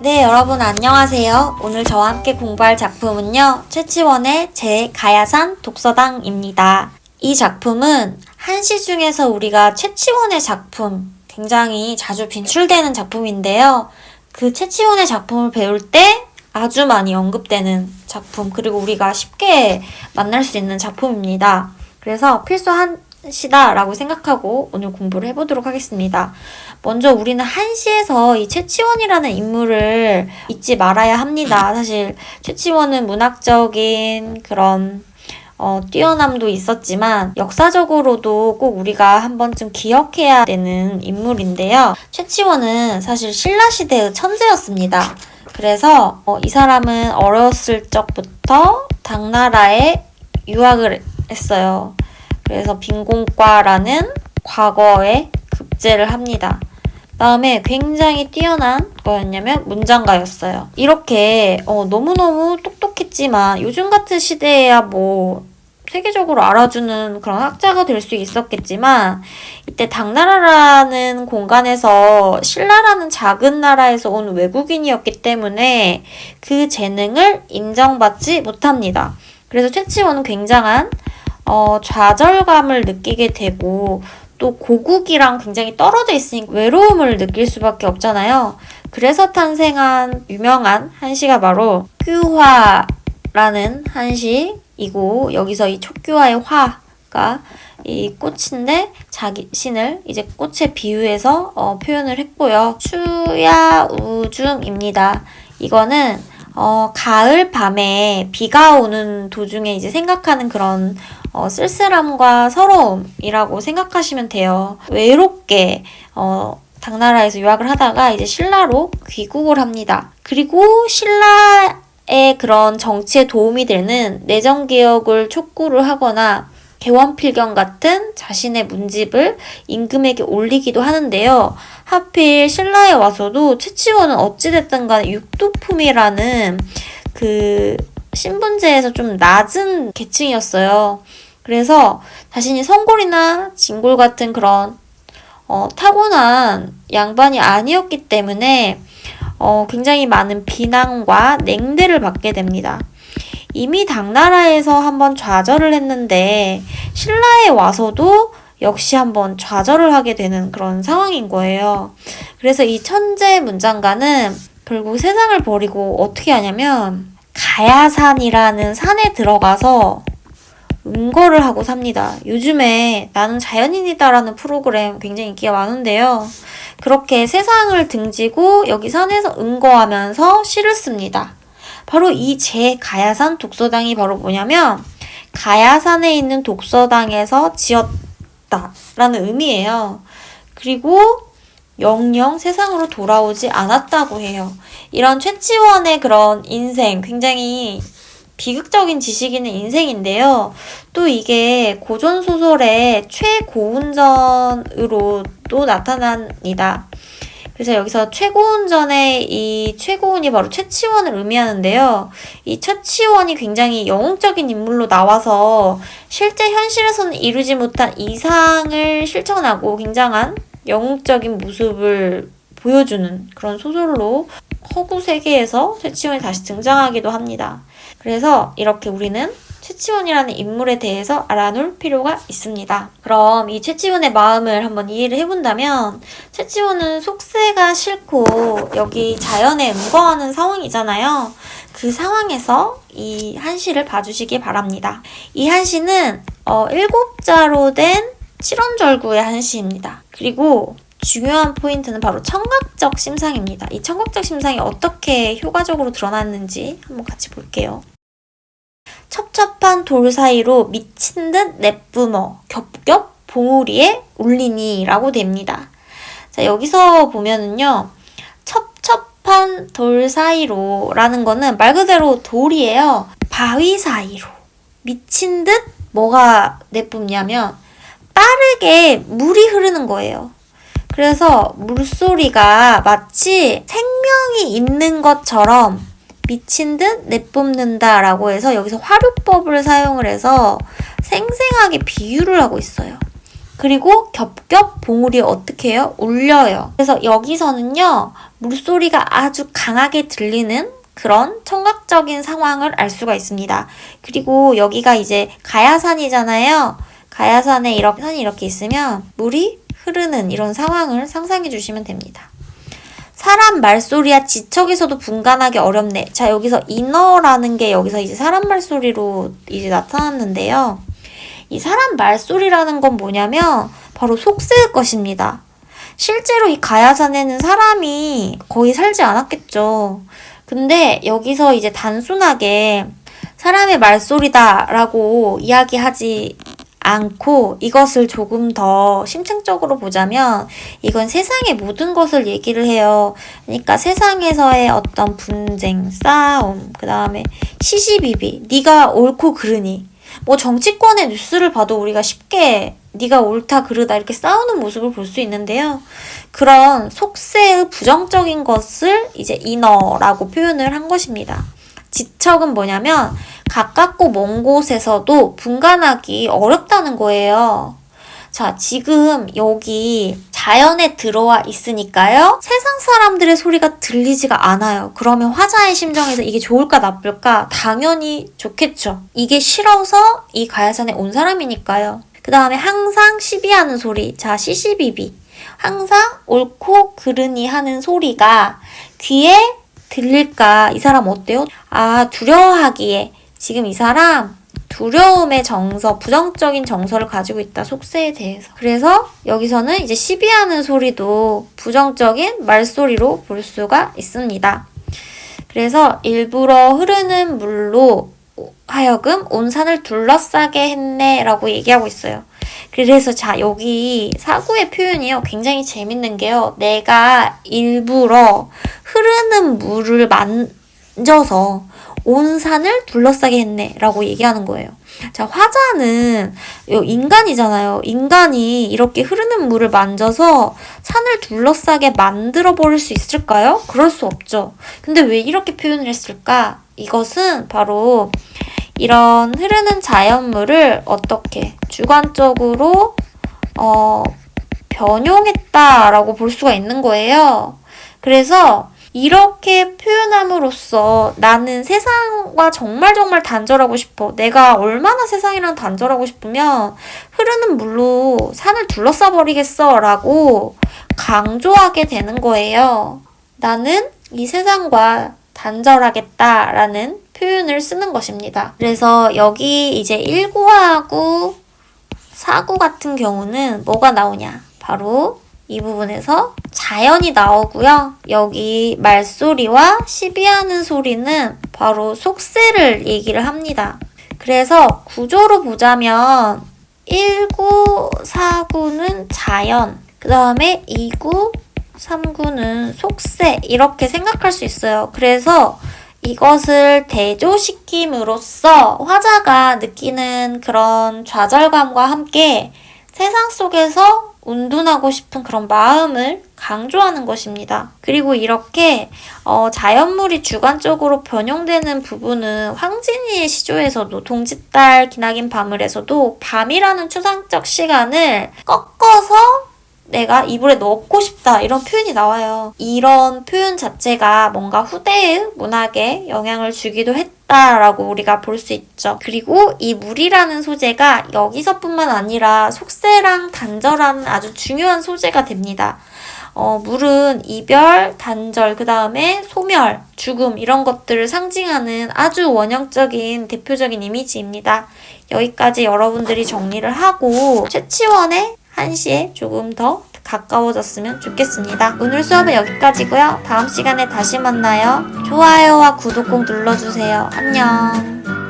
네, 여러분 안녕하세요. 오늘 저와 함께 공부할 작품은요, 최치원의 제 가야산 독서당입니다. 이 작품은 한시 중에서 우리가 최치원의 작품, 굉장히 자주 빈출되는 작품인데요. 그 최치원의 작품을 배울 때 아주 많이 언급되는 작품, 그리고 우리가 쉽게 만날 수 있는 작품입니다. 그래서 필수 한시다라고 생각하고 오늘 공부를 해보도록 하겠습니다. 먼저 우리는 한시에서 이 최치원이라는 인물을 잊지 말아야 합니다. 사실 최치원은 문학적인 그런 뛰어남도 있었지만 역사적으로도 꼭 우리가 한 번쯤 기억해야 되는 인물인데요. 최치원은 사실 신라시대의 천재였습니다. 그래서 이 사람은 어렸을 적부터 당나라에 유학을 했어요. 그래서 빈공과라는 과거에 급제를 합니다. 다음에 굉장히 뛰어난 거였냐면 문장가였어요. 이렇게 너무너무 똑똑했지만 요즘 같은 시대에야 뭐 세계적으로 알아주는 그런 학자가 될 수 있었겠지만 이때 당나라라는 공간에서 신라라는 작은 나라에서 온 외국인이었기 때문에 그 재능을 인정받지 못합니다. 그래서 최치원은 굉장한 좌절감을 느끼게 되고 또 고국이랑 굉장히 떨어져 있으니까 외로움을 느낄 수밖에 없잖아요. 그래서 탄생한 유명한 한시가 바로 촉규화라는 한시이고, 여기서 이 촉규화의 화가 이 꽃인데 자신을 이제 꽃에 비유해서 표현을 했고요. 추야우중입니다. 이거는 가을 밤에 비가 오는 도중에 이제 생각하는 그런 쓸쓸함과 서러움이라고 생각하시면 돼요. 외롭게 당나라에서 유학을 하다가 이제 신라로 귀국을 합니다. 그리고 신라의 그런 정치에 도움이 되는 내정개혁을 촉구를 하거나 개원필경 같은 자신의 문집을 임금에게 올리기도 하는데요. 하필 신라에 와서도 최치원은 어찌됐든 간에 육두품이라는 그 신분제에서 좀 낮은 계층이었어요. 그래서 자신이 성골이나 진골 같은 그런 타고난 양반이 아니었기 때문에 굉장히 많은 비난과 냉대를 받게 됩니다. 이미 당나라에서 한번 좌절을 했는데 신라에 와서도 역시 한번 좌절을 하게 되는 그런 상황인 거예요. 그래서 이 천재 문장가는 결국 세상을 버리고 어떻게 하냐면 가야산이라는 산에 들어가서 은거를 하고 삽니다. 요즘에 나는 자연인이다라는 프로그램 굉장히 인기가 많은데요. 그렇게 세상을 등지고 여기 산에서 은거하면서 시를 씁니다. 바로 이 제 가야산 독서당이 바로 뭐냐면 가야산에 있는 독서당에서 지었다라는 의미예요. 그리고 영영 세상으로 돌아오지 않았다고 해요. 이런 최치원의 그런 인생, 굉장히 비극적인 지식인의 인생인데요. 또 이게 고전소설의 최고운전으로도 나타납니다. 그래서 여기서 최고운전의 이 최고운이 바로 최치원을 의미하는데요. 이 최치원이 굉장히 영웅적인 인물로 나와서 실제 현실에서는 이루지 못한 이상을 실천하고 굉장한 영웅적인 모습을 보여주는 그런 소설로 허구 세계에서 최치원이 다시 등장하기도 합니다. 그래서 이렇게 우리는 최치원이라는 인물에 대해서 알아놓을 필요가 있습니다. 그럼 이 최치원의 마음을 한번 이해를 해본다면 최치원은 속세가 싫고 여기 자연에 은거하는 상황이잖아요. 그 상황에서 이 한시를 봐주시기 바랍니다. 이 한시는 7자로 된 칠원절구의 한시입니다. 그리고 중요한 포인트는 바로 청각적 심상입니다. 이 청각적 심상이 어떻게 효과적으로 드러났는지 한번 같이 볼게요. 첩첩한 돌 사이로 미친 듯 내뿜어 겹겹 봉우리에 울리니 라고 됩니다. 자, 여기서 보면은요. 첩첩한 돌 사이로 라는 거는 말 그대로 돌이에요. 바위 사이로 미친 듯 뭐가 내뿜냐면 빠르게 물이 흐르는 거예요. 그래서 물소리가 마치 생명이 있는 것처럼 미친 듯 내뿜는다 라고 해서 여기서 화류법을 사용을 해서 생생하게 비유를 하고 있어요. 그리고 겹겹 봉우리 어떻게 해요? 울려요. 그래서 여기서는요, 물소리가 아주 강하게 들리는 그런 청각적인 상황을 알 수가 있습니다. 그리고 여기가 이제 가야산이잖아요. 가야산에 이렇게 산이 이렇게 있으면 물이 흐르는 이런 상황을 상상해 주시면 됩니다. 사람 말소리야 지척에서도 분간하기 어렵네. 자, 여기서 인어라는 게 여기서 이제 사람 말소리로 이제 나타났는데요. 이 사람 말소리라는 건 뭐냐면 바로 속세의 것입니다. 실제로 이 가야산에는 사람이 거의 살지 않았겠죠. 근데 여기서 이제 단순하게 사람의 말소리다라고 이야기하지 않고 이것을 조금 더 심층적으로 보자면 이건 세상의 모든 것을 얘기를 해요. 그러니까 세상에서의 어떤 분쟁, 싸움, 그 다음에 시시비비, 네가 옳고 그르니 뭐 정치권의 뉴스를 봐도 우리가 쉽게 네가 옳다 그르다 이렇게 싸우는 모습을 볼 수 있는데요. 그런 속세의 부정적인 것을 이제 인어라고 표현을 한 것입니다. 지척은 뭐냐면 가깝고 먼 곳에서도 분간하기 어렵다는 거예요. 자, 지금 여기 자연에 들어와 있으니까요. 세상 사람들의 소리가 들리지가 않아요. 그러면 화자의 심정에서 이게 좋을까 나쁠까? 당연히 좋겠죠. 이게 싫어서 이 가야산에 온 사람이니까요. 그 다음에 항상 시비하는 소리. 자, 시시비비. 항상 옳고 그르니 하는 소리가 귀에 들릴까? 이 사람 어때요? 아, 두려워하기에 지금 이 사람 두려움의 정서, 부정적인 정서를 가지고 있다. 속세에 대해서. 그래서 여기서는 이제 시비하는 소리도 부정적인 말소리로 볼 수가 있습니다. 그래서 일부러 흐르는 물로 하여금 온 산을 둘러싸게 했네 라고 얘기하고 있어요. 그래서 자, 여기 사구의 표현이요. 굉장히 재밌는 게요. 내가 일부러 흐르는 물을 만져서 온 산을 둘러싸게 했네 라고 얘기하는 거예요. 자, 화자는 인간이잖아요. 인간이 이렇게 흐르는 물을 만져서 산을 둘러싸게 만들어 버릴 수 있을까요? 그럴 수 없죠. 근데 왜 이렇게 표현을 했을까? 이것은 바로 이런 흐르는 자연물을 어떻게 주관적으로 변용했다라고 볼 수가 있는 거예요. 그래서 이렇게 표현함으로써 나는 세상과 정말 단절하고 싶어. 내가 얼마나 세상이랑 단절하고 싶으면 흐르는 물로 산을 둘러싸 버리겠어 라고 강조하게 되는 거예요. 나는 이 세상과 단절하겠다라는 표현을 쓰는 것입니다. 그래서 여기 이제 1구하고 4구 같은 경우는 뭐가 나오냐? 바로 이 부분에서 자연이 나오고요. 여기 말소리와 시비하는 소리는 바로 속세를 얘기를 합니다. 그래서 구조로 보자면 1구, 4구는 자연, 그 다음에 2구, 3구는 속세 이렇게 생각할 수 있어요. 그래서 이것을 대조시킴으로써 화자가 느끼는 그런 좌절감과 함께 세상 속에서 운둔하고 싶은 그런 마음을 강조하는 것입니다. 그리고 이렇게 자연물이 주관적으로 변형되는 부분은 황진이의 시조에서도 동짓달 기나긴 밤을에서도 밤이라는 추상적 시간을 꺾어서 내가 이불에 넣고 싶다 이런 표현이 나와요. 이런 표현 자체가 뭔가 후대의 문학에 영향을 주기도 했다라고 우리가 볼 수 있죠. 그리고 이 물이라는 소재가 여기서뿐만 아니라 속세랑 단절하는 아주 중요한 소재가 됩니다. 물은 이별, 단절, 그 다음에 소멸, 죽음 이런 것들을 상징하는 아주 원형적인 대표적인 이미지입니다. 여기까지 여러분들이 정리를 하고 최치원의 한시에 조금 더 가까워졌으면 좋겠습니다. 오늘 수업은 여기까지고요. 다음 시간에 다시 만나요. 좋아요와 구독 꼭 눌러주세요. 안녕.